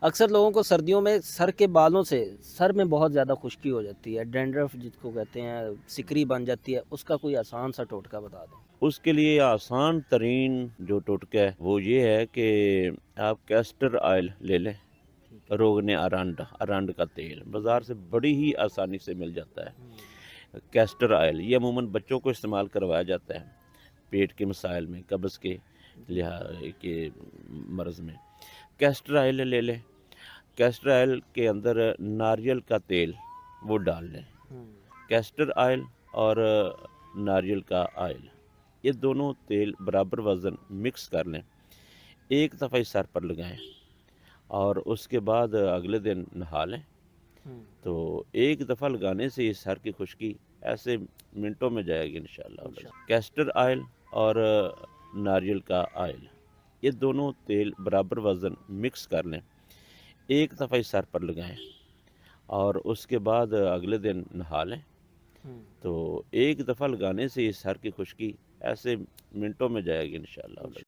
اکثر لوگوں کو سردیوں میں سر کے بالوں سے سر میں بہت زیادہ خشکی ہو جاتی ہے، ڈینڈرف جس کو کہتے ہیں، سکری بن جاتی ہے، اس کا کوئی آسان سا ٹوٹکا بتا دیں۔ اس کے لیے آسان ترین جو ٹوٹکا ہے وہ یہ ہے کہ آپ کیسٹر آئل لے لیں، ٹھیک ہے۔ روغن ارانڈ کا تیل بازار سے بڑی ہی آسانی سے مل جاتا ہے۔ کیسٹر آئل یہ عموماً بچوں کو استعمال کروایا جاتا ہے پیٹ کے مسائل میں، قبض کے کے مرض میں۔ کیسٹر آئل لے لیں، کیسٹر آئل کے اندر ناریل کا تیل وہ ڈال لیں۔ کیسٹر آئل اور ناریل کا آئل یہ دونوں تیل برابر وزن مکس کر لیں، ایک دفعہ ہی سر پر لگائیں اور اس کے بعد اگلے دن نہا لیں۔ تو ایک دفعہ لگانے سے یہ سر کی خشکی ایسے منٹوں میں جائے گی انشاءاللہ۔ کیسٹر آئل اور ناریل کا آئل یہ دونوں تیل برابر وزن مکس کر لیں، ایک دفعہ ہی سر پر لگائیں اور اس کے بعد اگلے دن نہا لیں۔ تو ایک دفعہ لگانے سے یہ سر کی خشکی ایسے منٹوں میں جائے گی انشاءاللہ۔